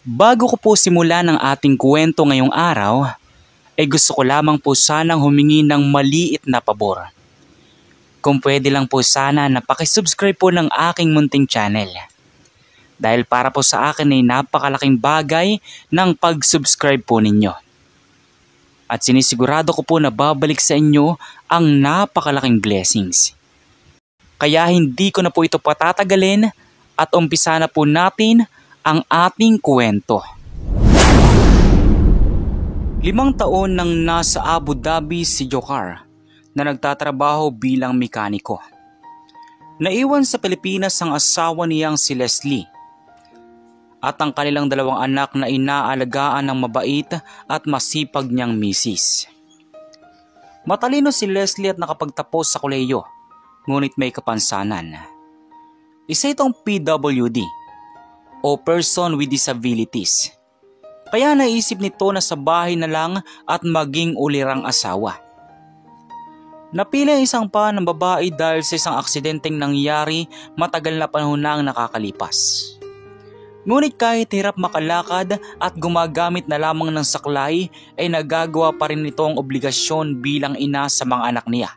Bago ko po simulan ang ating kwento ngayong araw, ay gusto ko lamang po sanang humingi ng maliit na pabor. Kung pwede lang po sana na pakisubscribe po ng aking munting channel. Dahil para po sa akin ay napakalaking bagay ng pag-subscribe po ninyo. At sinisigurado ko po na babalik sa inyo ang napakalaking blessings. Kaya hindi ko na po ito patatagalin at umpisa na po natin ang ating kwento. 5 taon nang nasa Abu Dhabi si Jocar na nagtatrabaho bilang mekaniko. Naiwan sa Pilipinas ang asawa niyang si Leslie at ang kanilang 2 anak na inaalagaan ng mabait at masipag niyang misis. Matalino si Leslie at nakapagtapos sa kolehiyo, ngunit may kapansanan. Isa itong PWD o Person with Disabilities. Kaya naisip nito na sa bahay na lang at maging ulirang asawa. Napili ang isang pa ng babae dahil sa isang aksidenteng nangyari matagal na panahon na ang nakakalipas. Ngunit kahit hirap makalakad at gumagamit na lamang ng saklay ay nagagawa pa rin nito ang obligasyon bilang ina sa mga anak niya.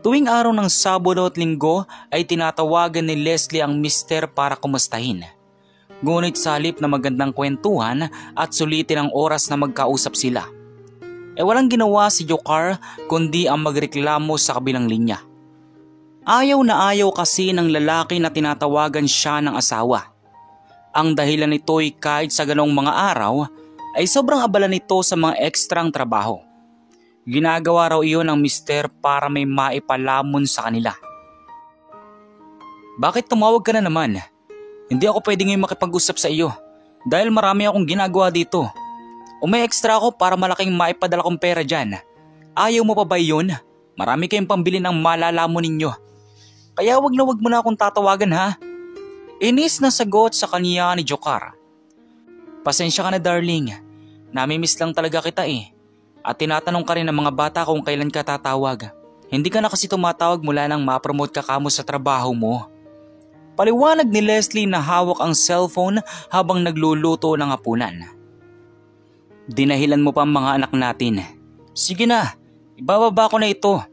Tuwing araw ng Sabado at Linggo ay tinatawagan ni Leslie ang mister para kumustahin. Ngunit sa halip na magandang kwentuhan at sulitin ang oras na magkausap sila, walang ginawa si Jocar kundi ang magreklamo sa kabilang linya. Ayaw na ayaw kasi ng lalaki na tinatawagan siya ng asawa. Ang dahilan nito ay kahit sa ganong mga araw ay sobrang abala nito sa mga ekstrang trabaho. Ginagawa raw iyon ng mister para may maipalamon sa kanila. Bakit tumawag ka na naman? Hindi ako pwede ngayon makipag-usap sa iyo dahil marami akong ginagawa dito. O may extra ako para malaking maipadala kong pera dyan. Ayaw mo pa ba yun? Marami kayong pambili ng malalamon ninyo. Kaya wag mo na akong tatawagan ha. Inis na sagot sa kanya ni Jocar. Pasensya ka na darling. Namimiss lang talaga kita eh. At tinatanong ka rin ng mga bata kung kailan ka tatawag. Hindi ka na kasi tumatawag mula nang ma-promote ka kamo sa trabaho mo. Paliwanag ni Leslie na hawak ang cellphone habang nagluluto ng hapunan. Dinahilan mo pa ang mga anak natin. Sige na, ibababa ko na ito.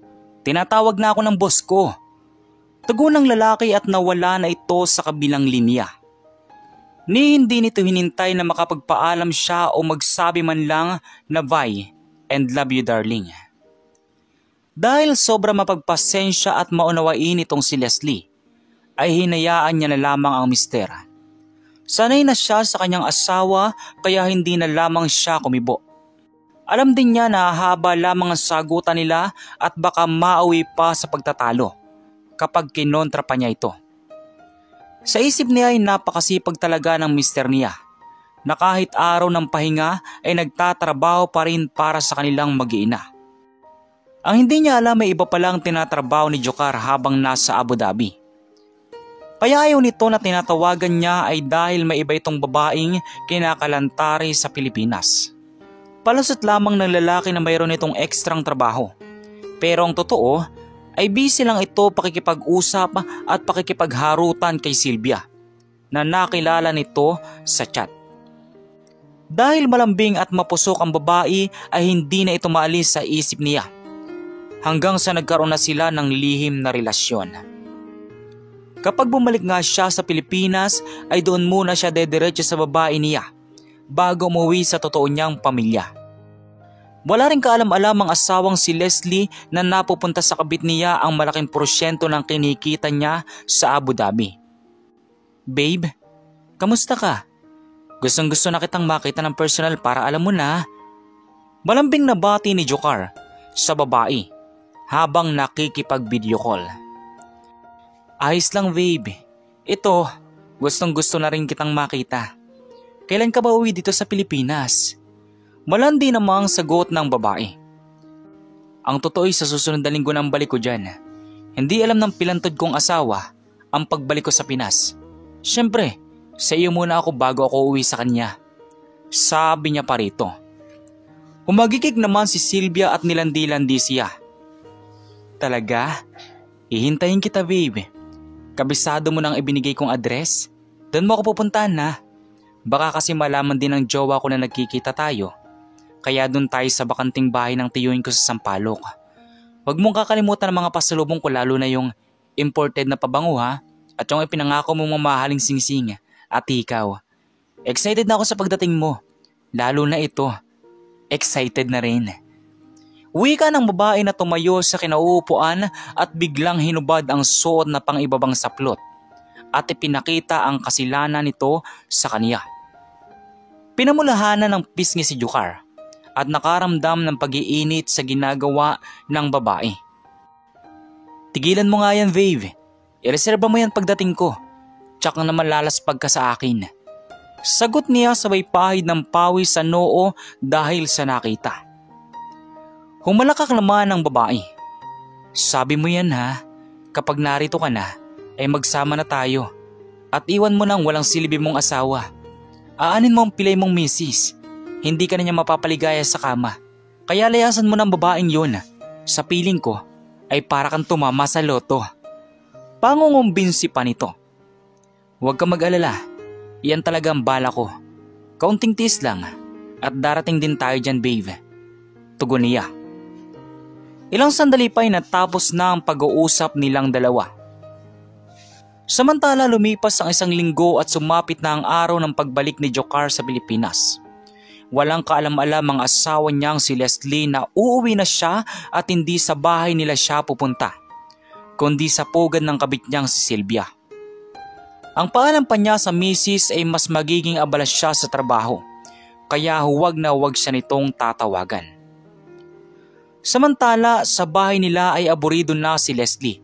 Tinatawag na ako ng boss ko. Tugon ng lalaki at nawala na ito sa kabilang linya. Ni hindi nito hinintay na makapagpaalam siya o magsabi man lang na bye and love you darling. Dahil sobra mapagpasensya at maunawain itong si Leslie, ay hinayaan niya na lamang ang mister. Sanay na siya sa kanyang asawa kaya hindi na lamang siya kumibo. Alam din niya na haba lamang ang sagutan nila at baka mauwi pa sa pagtatalo kapag kinontra pa niya ito. Sa isip niya ay napakasipag talaga ng mister niya na kahit araw ng pahinga ay nagtatrabaho pa rin para sa kanilang mag-iina. Ang hindi niya alam ay iba palang tinatrabaho ni Jocar habang nasa Abu Dhabi. Payayaw nito na tinatawagan niya ay dahil may iba itong babaeng kinakalantari sa Pilipinas. Palusot lamang ng lalaki na mayroon itong ekstrang trabaho. Pero ang totoo ay busy lang ito pakikipag-usap at pakikipagharutan kay Sylvia na nakilala nito sa chat. Dahil malambing at mapusok ang babae ay hindi na ito maalis sa isip niya hanggang sa nagkaroon na sila ng lihim na relasyon. Kapag bumalik nga siya sa Pilipinas ay doon muna siya dediretso sa babae niya bago umuwi sa totoo niyang pamilya. Wala rin kaalam-alam ang asawang si Leslie na napupunta sa kabit niya ang malaking porsyento ng kinikita niya sa Abu Dhabi. Babe, kamusta ka? Gustong-gusto na kitang makita ng personal para alam mo na. Malambing na bati ni Jocar sa babae habang nakikipag-video call. Ayos lang babe. Ito, gustong-gusto na rin kitang makita. Kailan ka ba uwi dito sa Pilipinas? Malandi namang sagot ng babae. Ang totoo ay sa susunod na linggo ng balik ko dyan. Hindi alam ng pilantod kong asawa ang pagbalik ko sa Pinas. Siyempre, sa iyo muna ako bago ako uwi sa kanya. Sabi niya pa rito. Humagikik naman si Sylvia at nilandi-landi siya. Talaga? Ihintayin kita babe. Kabisado mo nang ibinigay kong address? Doon mo ako pupuntahan na. Baka kasi malaman din ng jowa ko na nagkikita tayo. Kaya dun tayo sa bakanting bahay ng tiyuhin ko sa Sampaloc. Huwag mong kakalimutan ang mga pasalubong ko, lalo na yung imported na pabango ha. At yung ipinangako mong mamahaling singsing at ikaw. Excited na ako sa pagdating mo. Lalo na ito. Excited na rin. Wika ng babae na tumayo sa kinauupuan at biglang hinubad ang suot na pang-ibabang saplot at ipinakita ang kasilanan nito sa kanya. Pinamulahanan ng pisngi si Jukar at nakaramdam ng pag-iinit sa ginagawa ng babae. Tigilan mo nga yan, babe. Ireserba mo yan pagdating ko. Tsak na naman lalaspag ka sa akin. Sagot niya sabay pahid ng pawis sa noo dahil sa nakita. Humalakak naman ang babae. Sabi mo yan ha, kapag narito ka na ay magsama na tayo at iwan mo nang walang silbi mong asawa. Aanin mo ang pilay mong misis, hindi ka na niya mapapaligaya sa kama. Kaya layasan mo ng babaeng yun. Sa piling ko ay para kang tumama sa loto. Pangungumbinsi pa nito. Huwag ka mag-alala, yan talaga ang bala ko. Kaunting tiis lang at darating din tayo dyan, babe. Tugon niya. Ilang sandali pa ay natapos na ang pag-uusap nilang dalawa. Samantala lumipas ang 1 linggo at sumapit na ang araw ng pagbalik ni Jukar sa Pilipinas. Walang kaalam-alam ang asawa niyang si Leslie na uuwi na siya at hindi sa bahay nila siya pupunta, kundi sa pugad ng kabit niyang si Sylvia. Ang paalam pa niya sa misis ay mas magiging abala siya sa trabaho, kaya huwag na huwag siya nitong tatawagan. Samantala sa bahay nila ay aburido na si Leslie,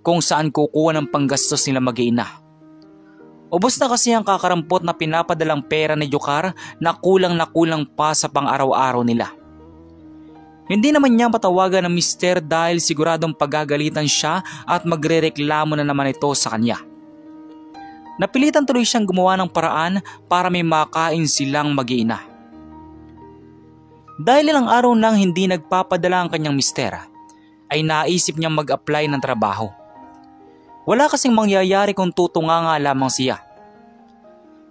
kung saan kukuha ng panggastos nila mag-iina. Ubos na kasi ang kakarampot na pinapadalang pera ni Jukar na kulang pa sa pang-araw-araw nila. Hindi naman niya matawagan ng mister dahil siguradong pagagalitan siya at magrereklamo na naman ito sa kanya. Napilitan tuloy siyang gumawa ng paraan para may makain silang mag-iina. Dahil ilang araw nang hindi nagpapadala ang kanyang mister, ay naisip niyang mag-apply ng trabaho. Wala kasing mangyayari kung tutunga nga lamang siya.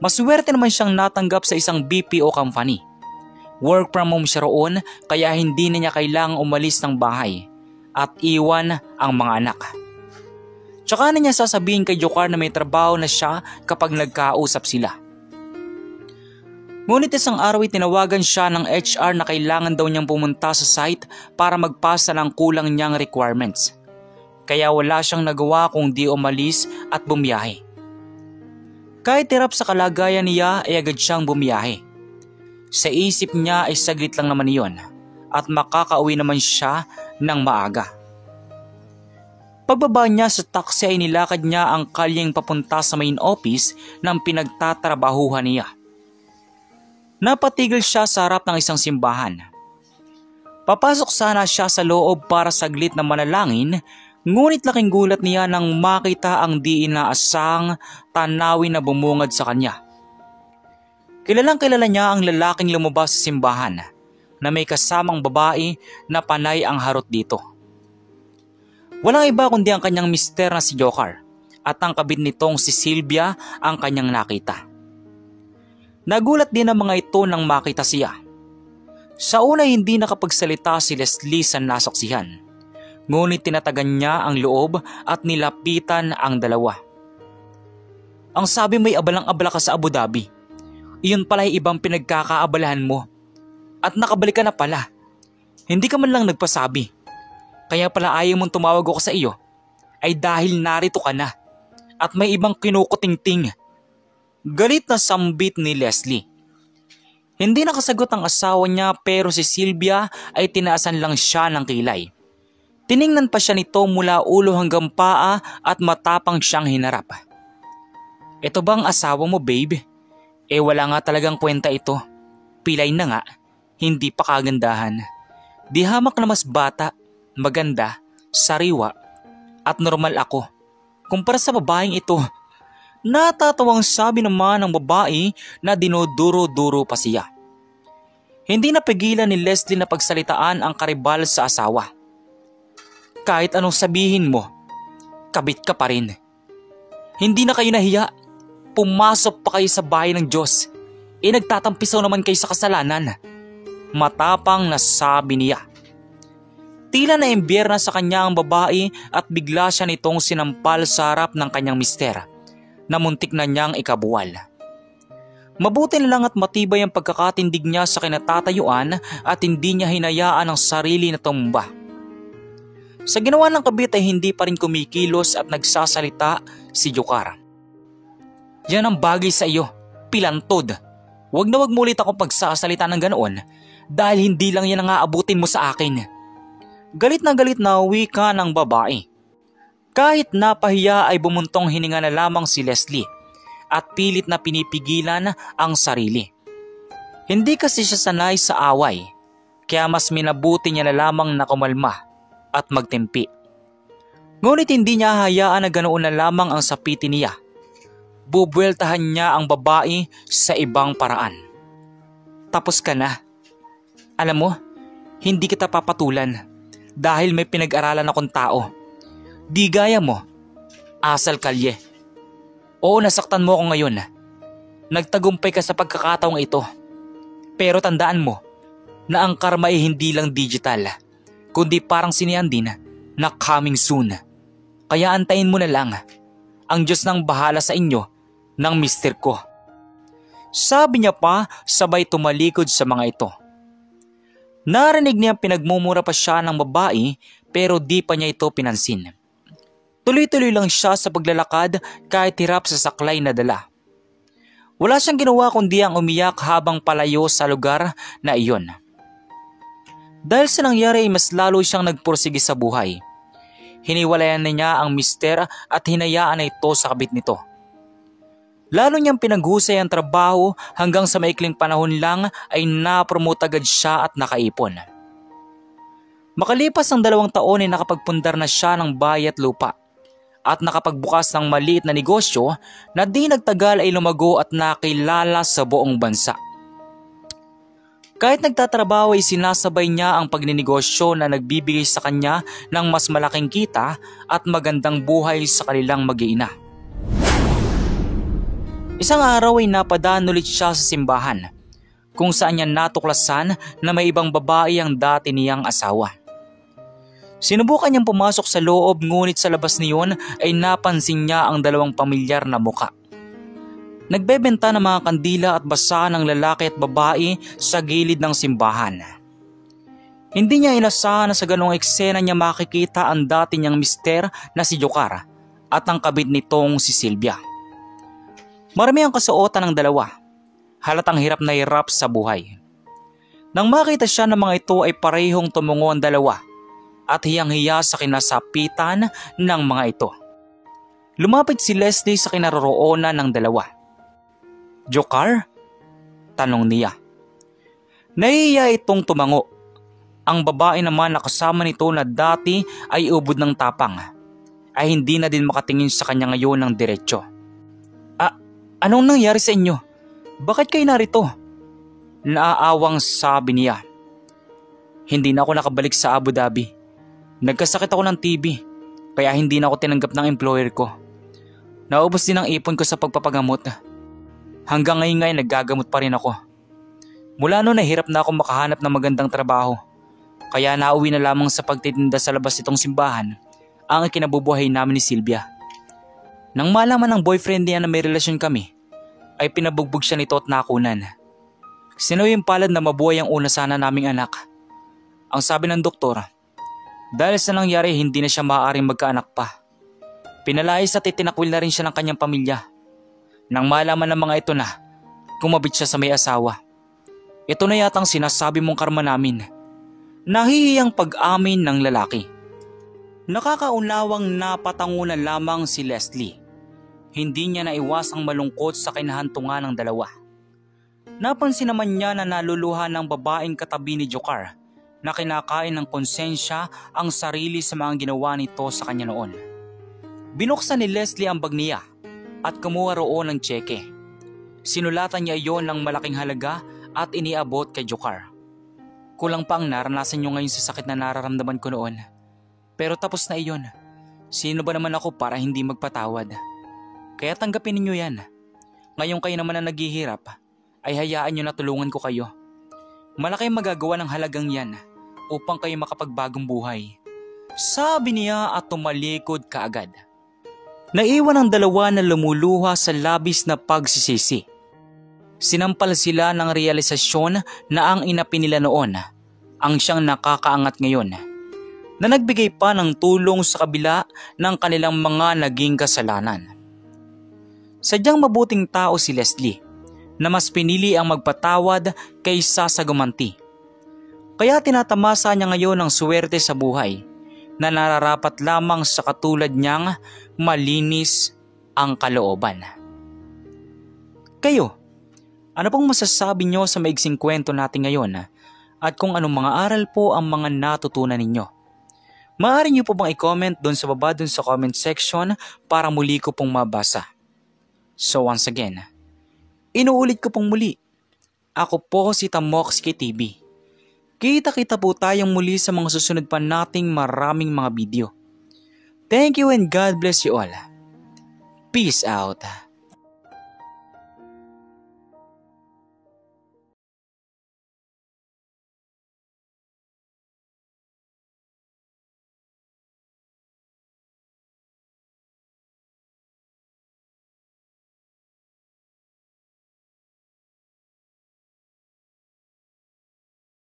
Maswerte naman siyang natanggap sa isang BPO company. Work from home siya roon kaya hindi na niya kailangang umalis ng bahay at iwan ang mga anak. Tsaka na niya sasabihin kay Jukar na may trabaho na siya kapag nagkausap sila. Ngunit isang araw ay tinawagan siya ng HR na kailangan daw niyang pumunta sa site para magpasa ng kulang niyang requirements. Kaya wala siyang nagawa kung di umalis at bumiyahe. Kahit hirap sa kalagayan niya ay agad siyang bumiyahe. Sa isip niya ay saglit lang naman iyon at makakauwi naman siya ng maaga. Pagbaba niya sa taxi ay nilakad niya ang kalyeng papunta sa main office ng pinagtatrabahuhan niya. Napatigil siya sa harap ng isang simbahan. Papasok sana siya sa loob para saglit na manalangin, ngunit laking gulat niya nang makita ang di inaasang tanawin na bumungad sa kanya. Kilalang kilala niya ang lalaking lumabas sa simbahan na may kasamang babae na panay ang harot dito. Walang iba kundi ang kanyang mister na si Jukar at ang kabit nitong si Sylvia ang kanyang nakita. Nagulat din ang mga ito nang makita siya. Sa una hindi nakapagsalita si Leslie sa nasaksihan, ngunit tinatagan niya ang loob at nilapitan ang dalawa. Ang sabi mo'y abalang-abala ka sa Abu Dhabi. Iyon pala ay ibang pinagkakaabalahan mo. At nakabalik ka na pala. Hindi ka man lang nagpasabi. Kaya pala ayaw mong tumawag ako sa iyo ay dahil narito ka na at may ibang kinukutingting. Galit na sambit ni Leslie. Hindi nakasagot ang asawa niya pero si Sylvia ay tinaasan lang siya ng kilay. Tiningnan pa siya nito mula ulo hanggang paa at matapang siyang hinarap. Ito bang asawa mo, babe? Wala nga talagang kwenta ito. Pilay na nga, hindi pa kagandahan. Di hamak na mas bata, maganda, sariwa at normal ako kumpara sa babaeng ito. Natatawang sabi naman ng babae na dinuduro-duro pa siya. Hindi napigilan ni Leslie na pagsalitaan ang karibal sa asawa. Kahit anong sabihin mo, kabit ka pa rin. Hindi na kayo nahiya. Pumasok pa kayo sa bahay ng Diyos. Nagtatampisaw naman kayo sa kasalanan. Matapang na sabi niya. Tila na-imbyerna na sa kanya ang babae at bigla siya nitong sinampal sa harap ng kanyang mister na muntik na niyang ikabuwal. Mabuti na lang at matibay ang pagkakatindig niya sa kinatatayuan at hindi niya hinayaan ang sarili na tumba. Sa ginawa ng kabit ay hindi pa rin kumikilos at nagsasalita si Jokar. Yan ang bagay sa iyo, pilantod. Wag na wag mo ulit akong pagsasalita ng ganoon dahil hindi lang yan ang aabutin mo sa akin. Galit na wika ng babae. Kahit napahiya ay bumuntong hininga na lamang si Leslie at pilit na pinipigilan ang sarili. Hindi kasi siya sanay sa away, kaya mas minabuti niya na lamang na kumalma at magtimpi. Ngunit hindi niya hayaan na ganoon na lamang ang sapitin niya. Bubueltahan niya ang babae sa ibang paraan. Tapos ka na. Alam mo, hindi kita papatulan dahil may pinag-aralan akong tao. Di gaya mo, asal kalye. Oo, nasaktan mo ako ngayon. Nagtagumpay ka sa pagkakataong ito. Pero tandaan mo na ang karma ay hindi lang digital, kundi parang sinihan din na coming soon. Kaya antayin mo na lang. Ang Diyos nang bahala sa inyo ng mister ko. Sabi niya pa sabay tumalikod sa mga ito. Narinig niya pinagmumura pa siya ng babae pero di pa niya ito pinansin. Tuloy-tuloy lang siya sa paglalakad kahit hirap sa saklay na dala. Wala siyang ginawa kundi ang umiyak habang palayo sa lugar na iyon. Dahil sa nangyari ay mas lalo siyang nagpursige sa buhay. Hiniwalayan na niya ang mister at hinayaan na ito sa kabit nito. Lalo niyang pinaghusay ang trabaho hanggang sa maikling panahon lang ay napromote agad siya at nakaipon. Makalipas ang 2 taon ay nakapagpundar na siya ng bahay at lupa at nakapagbukas ng maliit na negosyo na di nagtagal ay lumago at nakilala sa buong bansa. Kahit nagtatrabaho ay sinasabay niya ang pagninegosyo na nagbibigay sa kanya ng mas malaking kita at magandang buhay sa kanilang mag-iina. Isang araw ay napadaan ulit siya sa simbahan kung saan niya natuklasan na may ibang babae ang dati niyang asawa. Sinubukan niyang pumasok sa loob ngunit sa labas niyon ay napansin niya ang 2 pamilyar na muka. Nagbebenta ng mga kandila at basa ng lalaki at babae sa gilid ng simbahan. Hindi niya inasahan na sa ganong eksena niya makikita ang dati niyang mister na si Jokar at ang kabit nitong si Sylvia. Marami ang kasuotan ng 2. Halatang hirap na hirap sa buhay. Nang makita siya ng mga ito ay parehong tumungo ang 2 at hiyang-hiya sa kinasapitan ng mga ito. Lumapit si Leslie sa kinaroroonan ng 2. Jokar? Tanong niya. Nahihiya itong tumango. Ang babae naman na kasama nito na dati ay ubod ng tapang ay hindi na din makatingin sa kanya ngayon ng diretsyo. Anong nangyari sa inyo? Bakit kayo narito? Naaawang sabi niya. Hindi na ako nakabalik sa Abu Dhabi. Nagkasakit ako ng TB, kaya hindi na ako tinanggap ng employer ko. Naubos din ang ipon ko sa pagpapagamot. Hanggang ngayon ay naggagamot pa rin ako. Mula noon ay hirap na ako makahanap ng magandang trabaho. Kaya nauwi na lamang sa pagtitinda sa labas itong simbahan ang ikinabubuhay namin ni Sylvia. Nang malaman ng boyfriend niya na may relasyon kami, ay pinabugbog siya nito at nakunan. Sinuyong palad na mabuhay ang una sana naming anak. Ang sabi ng doktor, dahil sa nangyari hindi na siya maaaring magkaanak pa. Pinalayas at itinakwil na rin siya ng kanyang pamilya. Nang malaman ng mga ito na, kumabit siya sa may asawa. Ito na yatang sinasabi mong karma namin. Nahihiyang pag-amin ng lalaki. Nakakaunawang napatangunan lamang si Leslie. Hindi niya naiwasang malungkot sa kinahantungan ng 2. Napansin naman niya na naluluha ng babaeng katabi ni Jokar na kinakain ng konsensya ang sarili sa mga ginawa nito sa kanya noon. Binuksan ni Leslie ang bag niya at kumuha roon ng tseke. Sinulatan niya iyon ng malaking halaga at iniabot kay Jokar. Kulang pa ang naranasan niyo ngayon sa sakit na nararamdaman ko noon. Pero tapos na iyon. Sino ba naman ako para hindi magpatawad? Kaya tanggapin ninyo yan. Ngayon kayo naman na naghihirap, ay hayaan nyo na tulungan ko kayo. Malaki magagawa ng halagang yan upang kayo makapagbagong buhay. Sabi niya at tumalikod kaagad. Naiwan ang dalawa na lumuluha sa labis na pagsisisi. Sinampal sila ng realisasyon na ang inapi nila noon ang siyang nakakaangat ngayon, na nagbigay pa ng tulong sa kabila ng kanilang mga naging kasalanan. Sadyang mabuting tao si Leslie na mas pinili ang magpatawad kaysa sa gumanti. Kaya tinatamasa niya ngayon ang swerte sa buhay na nararapat lamang sa katulad niyang malinis ang kalooban. Kayo, ano pong masasabi niyo sa maigsing kwento natin ngayon at kung anong mga aral po ang mga natutunan ninyo? Maaari niyo po bang i-comment doon sa baba doon sa comment section para muli ko pong mabasa. So once again, inuulit ko pong muli, ako po si Tamoxki TV. Kita-kita po tayong muli sa mga susunod pa nating maraming mga video. Thank you and God bless you all. Peace out.